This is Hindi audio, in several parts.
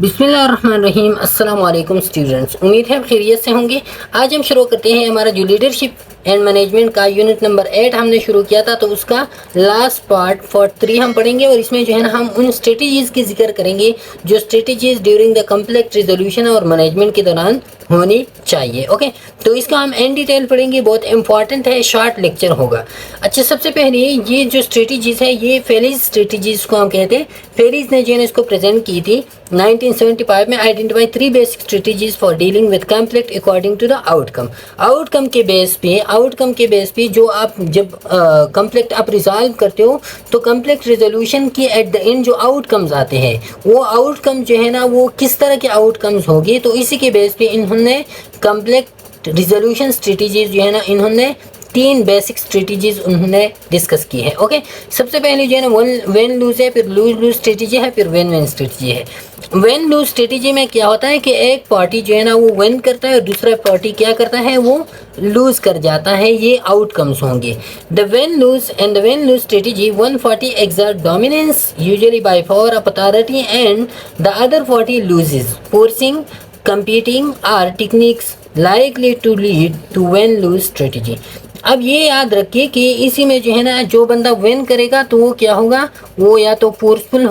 बिस्मिल्लाहिर्रहमानिर्रहीम। अस्सलाम वालेकुम स्टूडेंट्स, उम्मीद है खैरियत से होंगे। आज हम शुरू करते हैं हमारा जो लीडरशिप एंड मैनेजमेंट का यूनिट नंबर 8 हमने शुरू किया था, तो उसका लास्ट पार्ट 43 हम पढ़ेंगे और इसमें जो है ना हम उन स्ट्रेटजीज़ की जिक्र करेंगे जो strategies during the complex resolution और मैनेजमेंट के दौरान होनी चाहिए। ओके, तो इसका हम इन डिटेल पढ़ेंगे, बहुत इंपॉर्टेंट है, शॉर्ट लेक्चर होगा। अच्छा, सबसे पहले ये जो स्ट्रेटजीज़ है ये फेलिज स्ट्रेटजीज़ को हम कहते हैं। फेलिज ने जो है इसको प्रेजेंट की थी 1975 में। Identify 3 basic strategies for dealing with conflict according to the outcome. Outcome के बेस पे जो आप जब कॉन्फ्लिक्ट आप रिजॉल्व करते हो तो कॉन्फ्लिक्ट रिजोल्यूशन की एट द एंड जो आउटकम्स आते हैं वो आउटकम जो है ना वो किस तरह के आउटकम्स होगी, तो इसी के बेस पे इन्होंने कॉन्फ्लिक्ट रिजोल्यूशन स्ट्रेटजीज जो है ना इन्होंने 3 बेसिक स्ट्रेटजीज उन्होंने डिस्कस की है। ओके, सबसे पहले जो है ना वेन लूज है, फिर लूज लूज स्ट्रेटजी है, फिर वेन वेन स्ट्रेटजी है। वेन लूज स्ट्रेटजी में क्या होता है कि एक पार्टी जो है ना वो विन करता है और दूसरा पार्टी क्या करता है, वो लूज कर जाता है। ये आउटकम्स होंगे। The win lose strategy 140 exert dominance usually by power of authority and the other 40 loses, forcing competing are techniques likely to lead to win lose strategy। अब ये याद रखिए कि इसी में जो है ना जो बंदा विन करेगा तो वो क्या होगा, वो या तो फोर्सफुल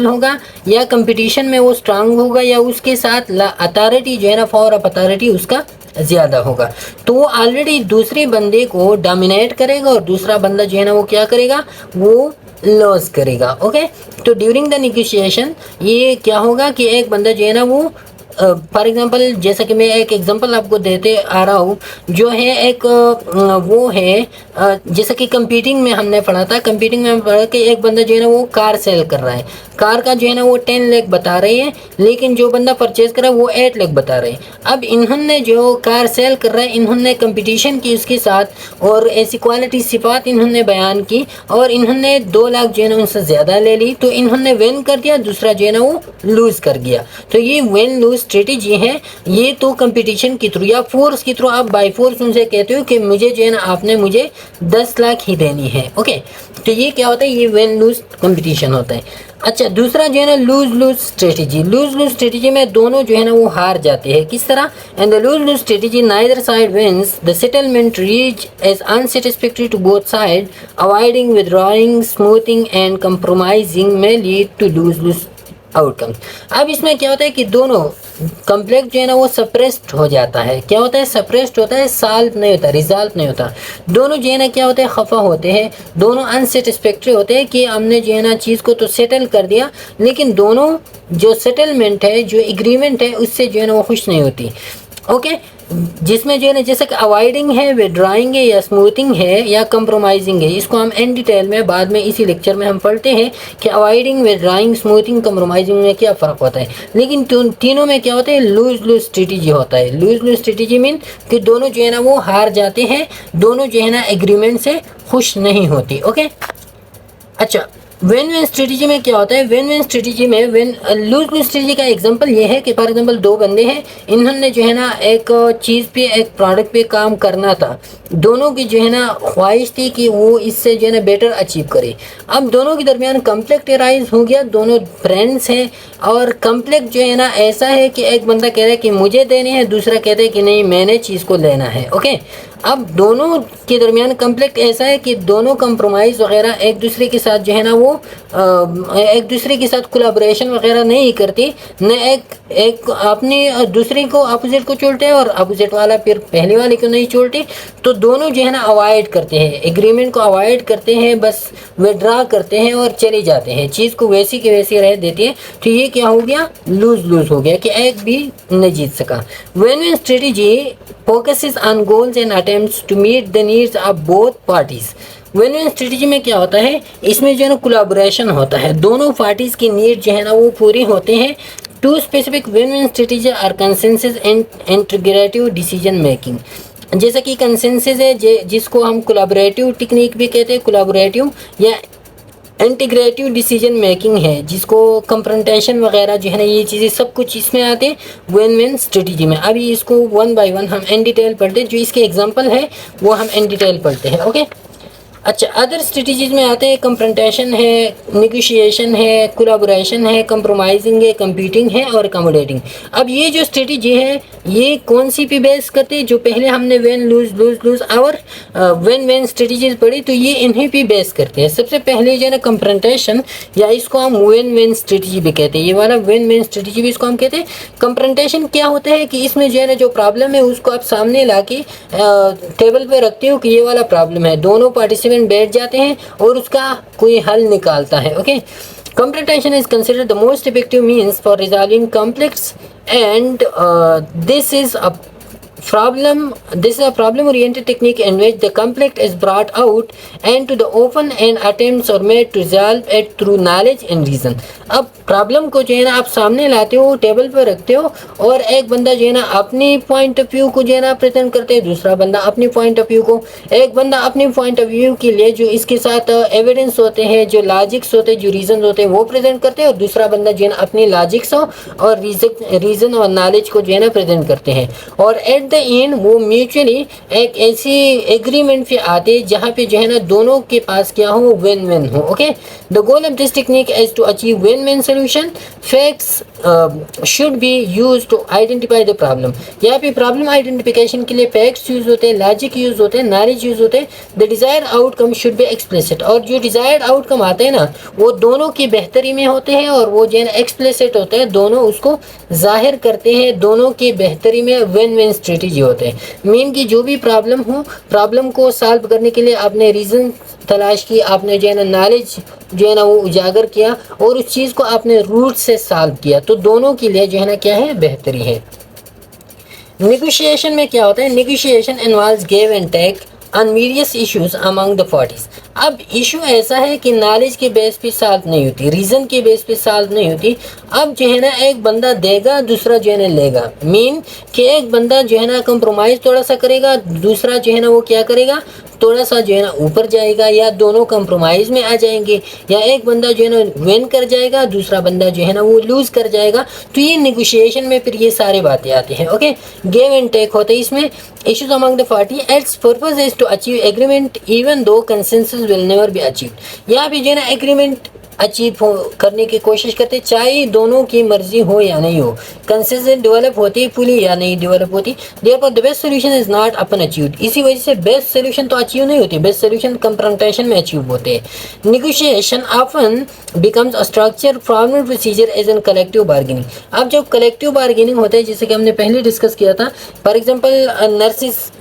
होगा या कंपटीशन में वो स्ट्रांग होगा या उसके साथ अथॉरिटी जो है ना पावर ऑफ अथॉरिटी उसका ज़्यादा होगा। तो वो ऑलरेडी दूसरे बंदे को डोमिनेट करेगा और दूसरा बंदा जो है ना वो क्या करेगा, वो लॉस करेगा। ओके, तो ड्यूरिंग द नेगोशिएशन ये क्या होगा कि एक बंदा जो है ना वो फॉर एग्जांपल, जैसा कि मैं एक एग्जांपल आपको देते आ रहा हूँ, जो है एक वो है जैसा कि कंपीटिंग में हमने पढ़ा था। कंपीटिंग में हम पढ़ा कि एक बंदा जो है ना वो कार सेल कर रहा है, कार का जो है ना वो 10 लाख बता रहे हैं, लेकिन जो बंदा परचेज कर रहा है वो 8 लाख बता रहे हैं। अब इन्होंने जो कार सेल कर रहा है इन्होंने कंपटीशन की उसके साथ और ऐसी क्वालिटी सिफात इन्होंने बयान की और इन्होंने 2 लाख जो है ना उनसे ज़्यादा ले ली, तो इन्होंने विन कर दिया, दूसरा जो है ना वो लूज़ कर गया। तो ये विन लूज स्ट्रेटजी है। ये तो कंपटीशन के थ्रू या फोर्स के थ्रू आप बाय फोर्स उनसे कहते हो कि मुझे जो है ना आपने मुझे 10 लाख ही देनी है। ओके, तो ये क्या होता है, ये विन लूज कंपटीशन होता है। अच्छा, दूसरा जो है ना लूज लूज स्ट्रेटजी में दोनों जो है ना वो हार जाते हैं। किस तरह? And the lose lose strategy neither side wins, the settlement reach as unsatisfactory to both side, avoiding withdrawing, smoothing and compromising में lead to lose lose outcome. अब इसमें क्या होता है कि दोनों कॉम्प्लेक्स जो है ना वो सप्रेस्ड हो जाता है। क्या होता है? सप्रेस्ड होता है, सॉल्व नहीं होता, रिजॉल्व नहीं होता। दोनों जो है ना क्या होते हैं, खफा होते हैं, दोनों अनसेटिस्फैक्ट्री होते हैं कि हमने जो है ना चीज़ को तो सेटल कर दिया, लेकिन दोनों जो सेटलमेंट है, जो एग्रीमेंट है, उससे जो है ना वो खुश नहीं होती। ओके, जिसमें जो है ना जैसे कि अवॉइडिंग है, विड्रॉइंग है, या स्मूथिंग है, या कंप्रोमाइजिंग है। इसको हम इन डिटेल में बाद में इसी लेक्चर में हम पढ़ते हैं कि अवॉइडिंग, विड्रॉइंग, स्मूथिंग, कंप्रोमाइजिंग में क्या फ़र्क होता है। लेकिन तीनों में क्या होता है, लूज लूज स्ट्रेटजी होता है। लूज लूज स्ट्रेटजी मीन कि दोनों जो है ना वो हार जाते हैं, दोनों जो है ना एग्रीमेंट से खुश नहीं होती। ओके, अच्छा, वेन वेन स्ट्रेटजी में क्या होता है? वेन वेन स्ट्रेटजी में लूज लूज स्ट्रेटजी का एग्जांपल ये है कि फॉर एग्जांपल 2 बंदे हैं, इन्होंने जो है ना एक चीज़ पे, एक प्रोडक्ट पे काम करना था। दोनों की जो है ना ख्वाहिश थी कि वो इससे जो है ना बेटर अचीव करे। अब दोनों के दरमियान कॉन्फ्लिक्ट अराइज हो गया, दोनों फ्रेंड्स हैं और कॉन्फ्लिक्ट जो है ना ऐसा है कि एक बंदा कह रहा है कि मुझे देनी है, दूसरा कहता है कि नहीं मैंने चीज़ को लेना है। ओके, अब दोनों के दरमियान कॉन्फ्लिक्ट ऐसा है कि दोनों कंप्रोमाइज़ वगैरह एक दूसरे के साथ जो है ना वो एक दूसरे के साथ कोलैबोरेशन वगैरह नहीं करती, न एक अपनी दूसरे को अपोजिट को छोड़ते हैं और अपोजिट वाला फिर पहले वाले को नहीं छोड़ते। तो दोनों जो है ना अवॉइड करते हैं, एग्रीमेंट को अवॉइड करते हैं, बस विड्रा करते हैं और चले जाते हैं, चीज़ को वैसी के वैसी रह देती है। तो ये क्या हो गया, लूज लूज हो गया कि एक भी नहीं जीत सका। When when strategy focuses on goals and attempts to meet the needs of both parties। Win win strategy में क्या होता है, इसमें जो है ना कोलैबोरेशन होता है, दोनों पार्टीज की नीड जो है ना वो पूरी होते हैं। 2 specific win win strategy are consensus and integrative decision making. जैसा कि कंसेंसस है जिसको हम कोलैबोरेटिव टेक्निक भी कहते हैं, कोलैबोरेटिव या इंटीग्रेटिव डिसीजन मेकिंग है, जिसको कंफ्रंटेशन वगैरह जो है ना ये चीज़ें सब कुछ इसमें आते हैं विन विन स्ट्रेटजी में। अभी इसको 1 बाय 1 हम इन डिटेल पढ़ते हैं, जो इसके एग्जांपल है वो हम इन डिटेल पढ़ते हैं। ओके, अच्छा, अदर स्ट्रेटजीज में आते हैं कंफ्रंटेशन है, नेगोशिएशन है, कोलैबोरेशन है, कंप्रोमाइजिंग है, कंपीटिंग है और अकोमोडेटिंग। अब ये जो स्ट्रेटजी है ये कौन सी पे बेस करते हैं? जो पहले हमने वेन लूज लूज लूज और वेन वेन स्ट्रेटजीज पढ़ी तो ये इन्हीं पे बेस करते हैं। सबसे पहले जो है ना कंफ्रंटेशन, या इसको हम वेन वेन स्ट्रेटजी भी कहते हैं, ये वाला वेन वेन स्ट्रेटजी भी इसको हम कहते हैं। कंफ्रंटेशन क्या होता है कि इसमें जो है ना जो प्रॉब्लम है उसको आप सामने ला के टेबल पे रखते हो कि ये वाला प्रॉब्लम है, दोनों पार्टिसिपेंट बैठ जाते हैं और उसका कोई हल निकालता है। Okay, confrontation is considered the most effective means for resolving conflicts, and this is a problem oriented technique in which the conflict is brought out and to the open and attempts are made to resolve it through knowledge and reason। अब प्रॉब्लम को जो है ना आप सामने लाते हो, टेबल पर रखते हो और एक बंदा जो है ना अपनी पॉइंट ऑफ व्यू को जो है ना प्रेजेंट करते हैं, दूसरा बंदा अपनी पॉइंट ऑफ व्यू को, एक बंदा अपनी पॉइंट ऑफ व्यू के लिए जो इसके साथ एविडेंस होते हैं, जो लॉजिक्स होते हैं, जो रीजन होते हैं वो प्रेजेंट करते हैं, और दूसरा बंदा जो है ना अपनी लॉजिक्स और रीजन और नॉलेज को जो है ना प्रेजेंट करते हैं। और एट द एंड वो म्यूचुअली एक ऐसी एग्रीमेंट पे आते हैं जहाँ पे जो है ना दोनों के पास क्या हो, विन विन हो। Okay, the goal of this technique is to achieve win win solution. Facts should be use to identify the problem. यहाँ पे प्रॉब्लम आइडेंटिफिकेशन के लिए फैक्ट्स यूज होते हैं, लॉजिक यूज होते हैं, नॉलेज यूज होते हैं। The desired outcome should be explicit, और जो डिजायर्ड आउटकम आते हैं ना वो दोनों की बेहतरी में होते हैं और वो जो है ना एक्सप्लिसिट होते हैं, दोनों उसको जाहिर करते हैं, दोनों की बेहतरी में विन विन स्ट्रेटजी होते हैं। मीन की जो भी प्रॉब्लम हो, प्रॉब्लम को सॉल्व करने के लिए आपने रीज़न तलाश की, आपने जो है ना नॉलेज जो है ना वो उजागर किया और उस चीज़ को आपने रूट से सॉल्व किया, तो दोनों के लिए जो है ना क्या है, बेहतरी है। नेगोशिएशन में क्या होता है? Negotiation involves give and take on various issues among the parties. अब इशू ऐसा है कि नॉलेज के बेस पे सॉल्व नहीं होती, रीज़न के बेस पे सॉल्व नहीं होती। अब जो है ना एक बंदा देगा, दूसरा जो है ना लेगा। मीन कि एक बंदा जो है ना कंप्रोमाइज़ थोड़ा सा करेगा, दूसरा जो है ना वो क्या करेगा, थोड़ा सा जो है ना ऊपर जाएगा, या दोनों कंप्रोमाइज़ में आ जाएंगे, या एक बंदा जो है ना विन कर जाएगा, दूसरा बंदा जो है ना वो लूज़ कर जाएगा। तो ये नेगोशिएशन में फिर ये सारे बातें आती हैं। ओके, गिव एंड टेक होते हैं इसमें। Issues among the party, it's purpose is to achieve agreement even though consensus will never be achieved. यहाँ पे जो है ना एग्रीमेंट अचीव करने की कोशिश करते, चाहे दोनों की मर्जी हो या नहीं हो, कंसेंसस डेवलप होती फुली या नहीं डेवलप होती। Therefore the best solution is not often achieved. इसी वजह से बेस्ट सोल्यूशन तो अचीव नहीं होती, बेस्ट सोल्यूशन कंफ्रंटेशन में अचीव होते हैं। Negotiation often becomes a structure formal procedure as an collective bargaining. अब जब कलेक्टिव बार्गेनिंग होता है, जैसे कि हमने पहले डिस्कस किया था, फॉर एग्जांपल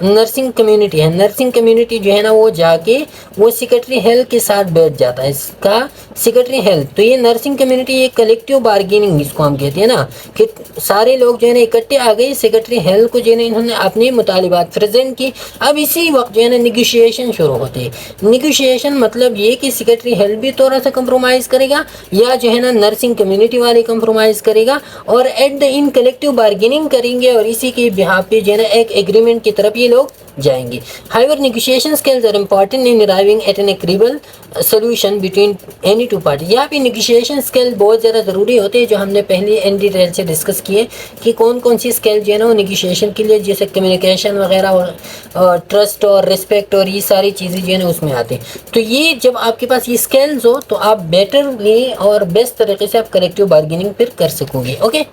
नर्सिंग कम्युनिटी है, नर्सिंग कम्युनिटी जो है ना वो जाके वो सेक्रेटरी हेल्थ के साथ बैठ जाता है, इसका सेक्रेटरी हेल्थ। तो ये नर्सिंग कम्युनिटी, ये कलेक्टिव बार्गेनिंग इसको हम कहते हैं ना, कि सारे लोग जो है ना इकट्ठे आ गए, सेक्रेटरी हेल्थ को जो है ना इन्होंने अपने मुतालिबात प्रेजेंट की। अब इसी वक्त जो है ना नेगोशिएशन शुरू होते हैं। नेगोशिएशन मतलब ये कि सेक्रेटरी हेल्थ भी थोड़ा सा कंप्रोमाइज़ करेगा, या जो है ना नर्सिंग कम्युनिटी वाले कंप्रोमाइज़ करेगा, और at the in collective bargaining करेंगे, और इसी के बिहाफ पे जो है ना एक एग्रीमेंट की तरफ ये लोग जाएंगे। However negotiation skills are important in arriving at an agreeable solution between any two party. यहाँ पे नेगोशिएशन स्किल बहुत ज़्यादा ज़रूरी होते हैं, जो हमने पहले एन डिटेल से डिस्कस किए कि कौन कौन सी स्किल जो है ना वो नेगोशिएशन के लिए, जैसे कम्युनिकेशन वगैरह और ट्रस्ट और रिस्पेक्ट और ये सारी चीज़ें जो है ना उसमें आते हैं। तो ये जब आपके पास ये स्किल्स हो तो आप बेटरली और बेस्ट तरीके से आप कलेक्टिव बार्गेनिंग फिर कर सकोगे। ओके,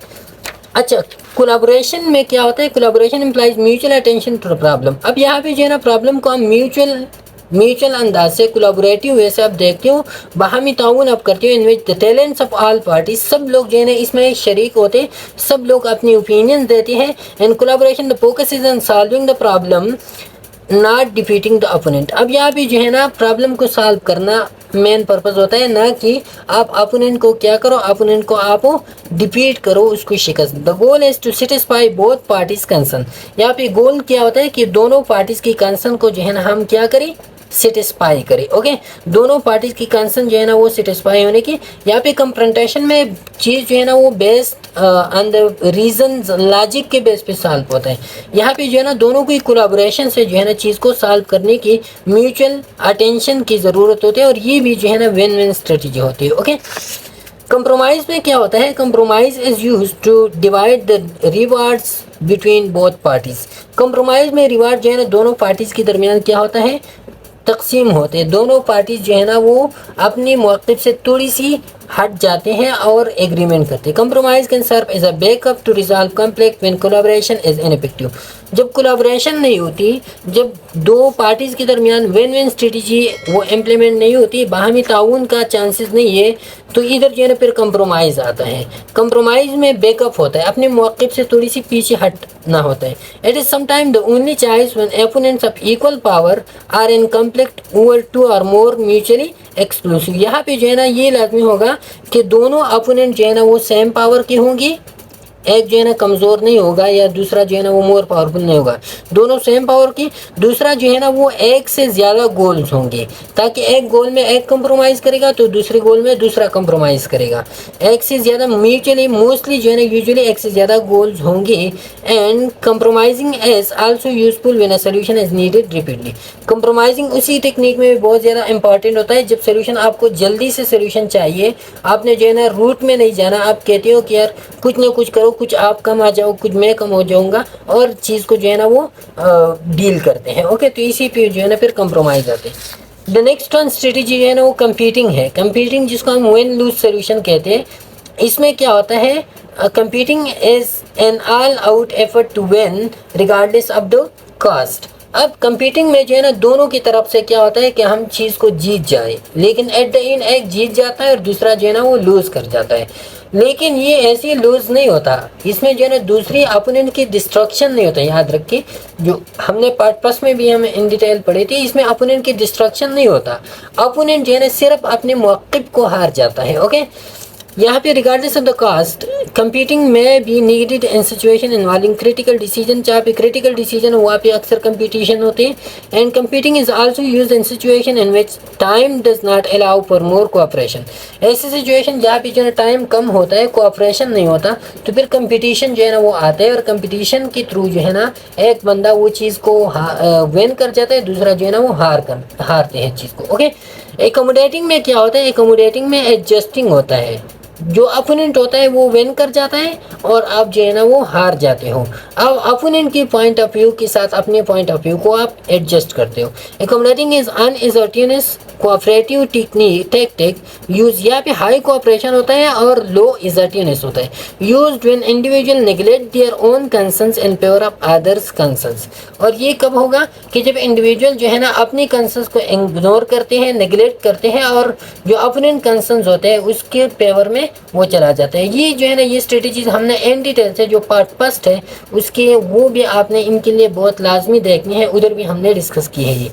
अच्छा, कोलैबोरेशन में क्या होता है? Collaboration implies mutual attention to problem. अब यहाँ पे जो है ना प्रॉब्लम को हम म्यूचुअल अंदाज से, कोलैबोरेटिव वे से आप देखते हो, बाहमी ताउन आप करते हो, in which the talents of all parties, सब लोग जो है ना इसमें शरीक होते, सब लोग अपनी ओपिनियन देते हैं। And collaboration the focus is on solving the problem not defeating the opponent. अब यहाँ पे जो है ना प्रॉब्लम को सॉल्व करना मेन पर्पस होता है, ना कि आप अपोनेंट को क्या करो, अपोनेंट को आप डिफीट करो, उसको शिकस्त। The goal is to satisfy both parties concern. यहाँ पे गोल क्या होता है कि दोनों पार्टीज की कंसर्न को जो है ना हम क्या करें, सेटिस्फाई करें। ओके, दोनों पार्टीज की कंसर्न जो है ना वो सेटिस्फाई होने की। यहाँ पे कंफ्रंटेशन में चीज़ जो है ना वो based on the reason, logic के बेस पे सॉल्व होता है। यहाँ पे जो है ना दोनों की कोलैबोरेशन से जो है ना चीज़ को सॉल्व करने की म्यूचुअल अटेंशन की ज़रूरत होती है, और ये भी जो है ना विन विन स्ट्रेटजी होती है। ओके, कंप्रोमाइज़ में क्या होता है? Compromise is use to divide the rewards between both parties. Compromise में रिवार्ड जो है ना दोनों पार्टीज़ के दरमियान क्या होता है, तकसीम होते हैं, दोनों पार्टीज जो है ना वो अपनी मौक़िफ़ से थोड़ी सी हट जाते हैं और एग्रीमेंट करते हैं। Compromise can serve as a backup to resolve conflict when collaboration is ineffective. जब कोलैबोरेशन नहीं होती, जब दो पार्टीज़ के दरमियान विन विन स्ट्रेटजी वो इम्प्लीमेंट नहीं होती, बाहमी ताउन का चांसेस नहीं है, तो इधर जो है ना फिर कंप्रोमाइज़ आता है। कंप्रोमाइज़ में बैकअप होता है, अपने मौक़िफ़ से थोड़ी सी पीछे हटना होता है। It is sometime the only choice when opponents of equal power are in conflict over two or more mutually exclusive. यहाँ पे जो है ना ये लाजमी होगा कि दोनों अपोनेंट जो है ना वो सेम पावर के होंगी, एक जो है ना कमज़ोर नहीं होगा या दूसरा जो है ना वो मोर पावरफुल नहीं होगा, दोनों सेम पावर की। दूसरा जो है ना वो एक से ज़्यादा गोल्स होंगे, ताकि एक गोल में एक कंप्रोमाइज़ करेगा तो दूसरे गोल में दूसरा कंप्रोमाइज़ करेगा। एक से ज़्यादा म्यूचुअली मोस्टली जो है ना यूजुअली एक से ज़्यादा गोल्स होंगे। And compromising is also useful when a solution is needed repeatedly. Compromising उसी टेक्निक में भी बहुत ज़्यादा इंपॉर्टेंट होता है जब सोल्यूशन आपको जल्दी से सोल्यूशन चाहिए, आपने जो है ना रूट में नहीं जाना, आप कहते हो कि यार कुछ ना कुछ करो, कुछ आप कम आ जाओ, कुछ मैं कम हो जाऊंगा, और चीज़ को जो है ना वो डील करते हैं। ओके, तो इसी पे जो है ना फिर कंप्रोमाइज़ आते हैं। द नेक्स्ट वन स्ट्रेटजी जो है ना वो कंपीटिंग है। कंपीटिंग जिसको हम विन लूज सोल्यूशन कहते हैं। इसमें क्या होता है, competing is an all out effort to win regardless of the cost. अब कंपीटिंग में जो है ना दोनों की तरफ से क्या होता है कि हम चीज़ को जीत जाए, लेकिन एट द एंड एक जीत जाता है और दूसरा जो है ना वो लूज़ कर जाता है। लेकिन ये ऐसे लूज़ नहीं होता, इसमें जो है ना दूसरी अपोनेंट की डिस्ट्रक्शन नहीं होता। याद रखिए, जो हमने पार्ट फर्स्ट में भी हम इन डिटेल पढ़े थे, इसमें अपोनेंट की डिस्ट्रक्शन नहीं होता। अपोनेंट जो है ना सिर्फ अपने मौक़िफ़ को हार जाता है। ओके, यहाँ पे regardless of the cost competing may be needed in situation involving critical decision. जहाँ पे क्रिटिकल डिसीजन वहाँ पे अक्सर कंपटीशन होते हैं। And competing is also used in situation in which time does not allow for more cooperation. ऐसी सिचुएशन जहाँ पे जो है टाइम कम होता है, कोऑपरेशन नहीं होता, तो फिर कंपटीशन जो है ना वो आता है, और कंपटीशन के थ्रू जो है ना एक बंदा वो चीज़ को विन कर जाता है, दूसरा जो है ना वो हारते हैं चीज़ को। ओके, एकोमोडेटिंग में क्या होता है, एकोमोडेटिंग में एडजस्टिंग होता है। जो अपोनेंट होता है वो विन कर जाता है और आप जो है ना वो हार जाते हो। अब अपोनेंट की पॉइंट ऑफ व्यू के साथ अपने पॉइंट ऑफ व्यू को आप एडजस्ट करते हो। Accommodating is unassertive cooperative technique use. यहाँ पे हाई कोऑपरेशन होता है और लो इजर्टियस होता है। Used when individual neglect their own concerns in favour of others concerns. और ये कब होगा कि जब इंडिविजुअल जो है ना अपनी कंसर्न्स को इग्नोर करते हैं, नेग्लेक्ट करते हैं, और जो अपोनेंट कंसर्न्स होते हैं उसके फेवर में वो चला जाता है। ये जो है ना ये स्ट्रेटजीज हमने इन डिटेल से जो पार्ट फर्स्ट है उसके वो भी आपने इनके लिए बहुत लाजमी देखनी है, उधर भी हमने डिस्कस की है ये।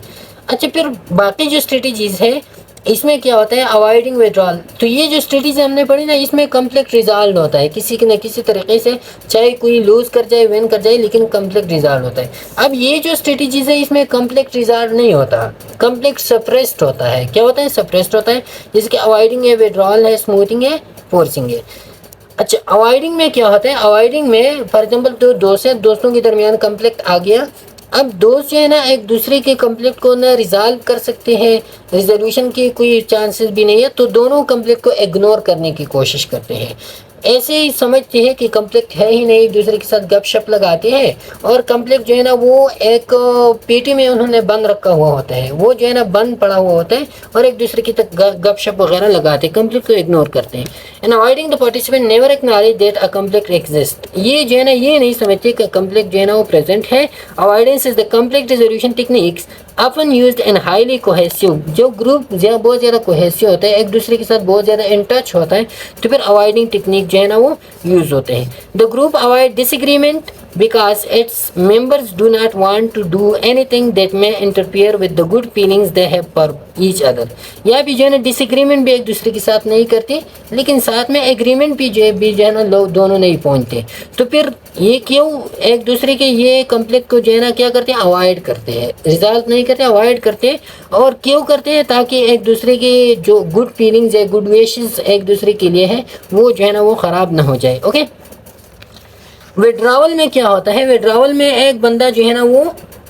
अच्छा, फिर बाकी जो स्ट्रेटजीज है इसमें क्या होता है, अवॉइडिंग विड्रॉल। तो ये जो स्ट्रेटजी हमने पढ़ी ना, इसमें कॉन्फ्लिक्ट रिजॉल्व होता है किसी न किसी तरीके से, चाहे कोई लूज़ कर जाए विन कर जाए, लेकिन कॉन्फ्लिक्ट रिजॉल्व होता है। अब ये जो स्ट्रेटजीज है इसमें कॉन्फ्लिक्ट रिजॉल्व नहीं होता, कॉन्फ्लिक्ट सप्रेस्ड होता है। क्या होता है, सप्रेस्ड होता है, जिसके अवॉइडिंग है, विड्रॉल है, स्मूथिंग है, फोर्सिंग है। अच्छा, अवॉइडिंग में क्या होता है, अवॉइडिंग में फॉर एग्जांपल दो दोस्तों के दरमियान कॉन्फ्लिक्ट आ गया। अब दोस्त जो है ना एक दूसरे के कॉन्फ्लिक्ट को ना रिजॉल्व कर सकते हैं, रिजोल्यूशन के कोई चांसेस भी नहीं है, तो दोनों कॉन्फ्लिक्ट को इग्नोर करने की कोशिश करते हैं। ऐसे ही समझते हैं कि कॉन्फ्लिक्ट है ही नहीं, दूसरे के साथ गपशप लगाते हैं, और कॉन्फ्लिक्ट जो है ना वो एक पेटी में उन्होंने बंद रखा हुआ होता है, वो जो है ना बंद पड़ा हुआ होता है, और एक दूसरे की तक गपशप वगैरह लगाते हैं, कॉन्फ्लिक्ट को इग्नोर करते हैं। And avoiding the participant never acknowledge that a conflict exist. ये जो है ना ये नहीं समझते कि कॉन्फ्लिक्ट जो है ना वो प्रेजेंट है। Avoidance is the conflict resolution techniques upon used in highly cohesive. जो ग्रुप बहुत ज़्यादा कोहेसिव होता है, एक दूसरे के साथ बहुत ज़्यादा इन टच होता है, तो फिर अवॉइडिंग टेक्निक जो है ना वो यूज़ होते हैं। The group avoid disagreement because its members do not want to do anything that may interfere with the good feelings they have for each other। या भी जो है ना डिसएग्रीमेंट भी एक दूसरे के साथ नहीं करते, लेकिन साथ में एग्रीमेंट भी जो है ना लोग दोनों नहीं पहुंचते। तो फिर ये क्यों एक दूसरे के ये कॉन्फ्लिक्ट को जो है ना क्या करते हैं, अवॉइड करते हैं, रिजॉल्व नहीं करते, अवॉइड करते हैं। और क्यों करते हैं, ताकि एक दूसरे के जो गुड फीलिंग्स है, गुड विशेस एक दूसरे के लिए है, वो जो है ना वो ख़राब ना हो जाए। ओके, विड्रावल में क्या होता है, विड्रावल में एक बंदा जो है ना वो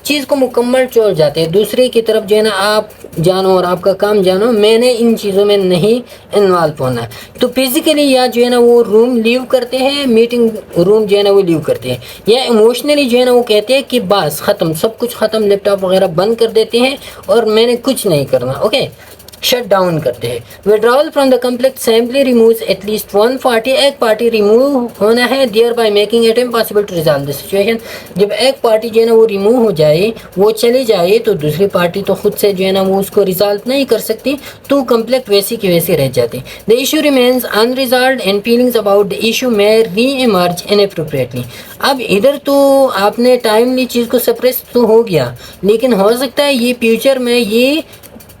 चीज़ को मुकम्मल छोड़ जाते हैं, दूसरे की तरफ जो है ना आप जानो और आपका काम जानो, मैंने इन चीज़ों में नहीं इन्वॉल्व होना है। तो फिज़िकली या जो है ना वो रूम लीव करते हैं, मीटिंग रूम जो है ना वो लीव करते हैं, या इमोशनली जो है ना वो कहते हैं कि बस ख़त्म, सब कुछ ख़त्म, लैपटॉप वगैरह बंद कर देते हैं और मैंने कुछ नहीं करना, ओके, शट डाउन करते हैं। Withdrawal from the complex simply removes at least one party, एक पार्टी रिमूव होना है, thereby making it impossible to resolve the situation. जब एक पार्टी जो है ना वो रिमूव हो जाए, वो चली जाए, तो दूसरी पार्टी तो खुद से जो है ना वो उसको रिजॉल्व नहीं कर सकती, तो कॉम्प्लेक्ट वैसी की वैसी रह जाती। The issue remains unresolved and feelings about the issue में री इमर्ज इनएप्रोप्रिएटली। अब इधर तो आपने टाइमली चीज़ को सप्रेस तो हो गया, लेकिन हो सकता है ये फ्यूचर में ये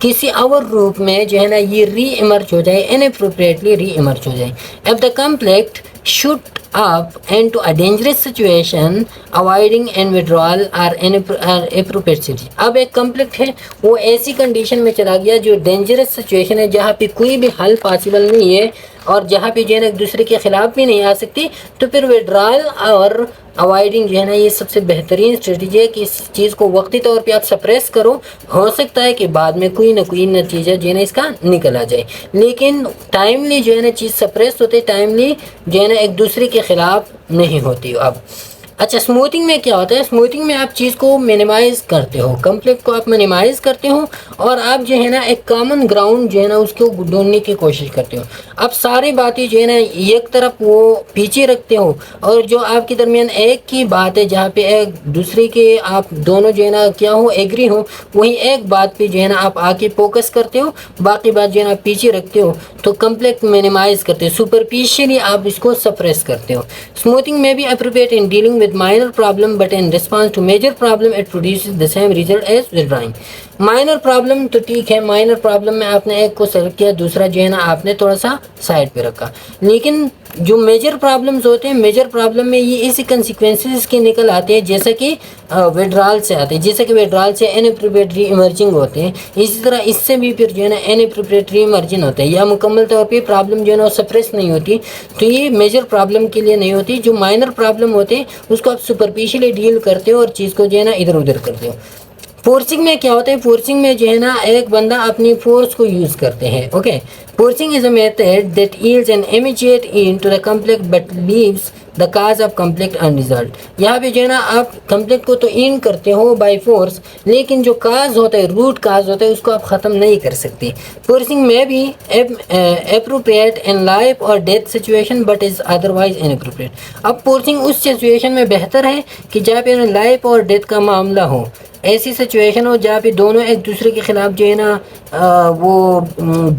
किसी और रूप में जो है ना ये री इमर्ज हो जाए, इनअप्रोप्रिएटली री इमर्ज हो जाए। अब the conflict shoot up into a dangerous situation, avoiding and withdrawal are inappropriate। अब एक कॉन्फ्लिक्ट है, वो ऐसी कंडीशन में चला गया जो डेंजरस सिचुएशन है, जहाँ पे कोई भी हल पॉसिबल नहीं है और जहाँ पे जो है ना एक दूसरे के खिलाफ भी नहीं आ सकती, तो फिर विड्रॉल और अवॉइडिंग जो है ना ये सबसे बेहतरीन स्ट्रेटजी है कि इस चीज़ को वक्ती तौर पे आप सप्रेस करो। हो सकता है कि बाद में कोई ना कोई नतीजा जो है ना इसका निकल आ जाए, लेकिन टाइमली जो है ना चीज़ सप्रेस होते, टाइमली जो है ना एक दूसरे के ख़िलाफ़ नहीं होती। अब अच्छा, स्मूथिंग में क्या होता है? स्मूथिंग में आप चीज़ को मिनिमाइज़ करते हो, कॉन्फ्लिक्ट को आप मिनिमाइज़ करते हो और आप जो है ना एक कॉमन ग्राउंड जो है ना उसको ढूंढने की कोशिश करते हो। आप सारी बातें जो है ना एक तरफ वो पीछे रखते हो और जो आपके दरमियान एक की बात है, जहाँ पे एक दूसरे के आप दोनों जो है ना क्या हो, एग्री हो, वही एक बात पे जो है ना आप आके फोकस करते हो, बाकी बात जो है ना पीछे रखते हो, तो कॉन्फ्लिक्ट मिनिमाइज़ करते हो, सुपरफिशियली आप इसको सप्रेस करते हो। स्मूथिंग में भी appropriate in dealing with minor problem, but in response to major problem it produces the same result as withdrawing। Minor problem तो ठीक है, माइनर प्रॉब्लम में आपने एक को सेलेक्ट किया, दूसरा जो है ना आपने थोड़ा सा साइड पे रखा, लेकिन जो मेजर प्रॉब्लम्स होते हैं, मेजर प्रॉब्लम में ये इसी कंसिक्वेंसेस के निकल आते हैं, जैसे कि विड्रॉल से आते हैं, जैसे कि विड्रॉल से इनएप्रोप्रिएट री इमर्जिंग होते हैं, इसी तरह इससे भी फिर जो है ना इनएप्रोप्रिएट री इमर्जिंग होते हैं, या मुकम्मल तौर पे प्रॉब्लम जो है ना सप्रेस नहीं होती, तो ये मेजर प्रॉब्लम के लिए नहीं होती। जो माइनर प्रॉब्लम होते हैं उसको आप सुपरफिशियली डील करते हो और चीज़ को जो है ना इधर उधर करते हो। फोर्सिंग में क्या होता है? फोर्सिंग में जो है ना एक बंदा अपनी फोर्स को यूज़ करते हैं, okay. Forcing is a method that yields an immediate end to the conflict but leaves the cause of conflict unresolved. यहाँ पे जो है ना आप कॉन्फ्लिक्ट को तो इन करते हो बाय फोर्स, लेकिन जो काज होता है, रूट काज होता है, उसको आप ख़त्म नहीं कर सकते। फोर्सिंग में भी अप्रोप्रिएट इन लाइफ और death situation but is otherwise inappropriate. अब फोर्सिंग उस सिचुएशन में बेहतर है कि जहाँ पे लाइफ और डेथ का मामला हो, ऐसी सिचुएशन हो जहाँ पे दोनों एक दूसरे के ख़िलाफ़ जो है ना वो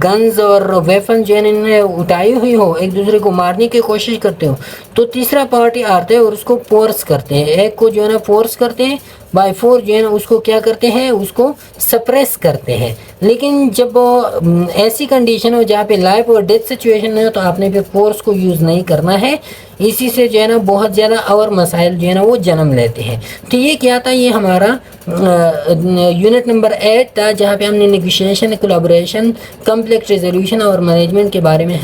गन्स और वेपन जो है ना इन्होंने उठाई हुई हो, एक दूसरे को मारने की कोशिश करते हो, तो तीसरा पार्टी आते हैं और उसको फोर्स करते हैं, एक को जो है ना फोर्स करते हैं, बाय फोर्स जो है ना उसको क्या करते हैं, उसको सप्रेस करते हैं। लेकिन जब ऐसी कंडीशन हो जहाँ पे लाइफ और डेथ सिचुएशन हो, तो आपने फिर फोर्स को यूज़ नहीं करना है। इसी से जो है ना बहुत ज़्यादा और मसाइल जो है ना वो जन्म लेते हैं। तो ये क्या था, ये हमारा यूनिट नंबर 8 था, जहाँ पे हमने नेगोशिएशन, कोलैबोरेशन, कॉन्फ्लिक्ट रेजोल्यूशन और मैनेजमेंट के बारे में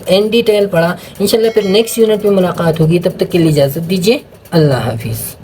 इन डिटेल पढ़ा। इंशाल्लाह फिर नेक्स्ट यूनिट में मुलाकात होगी, तब तक के लिए इजाज़त दीजिए। अल्लाह हाफिज़।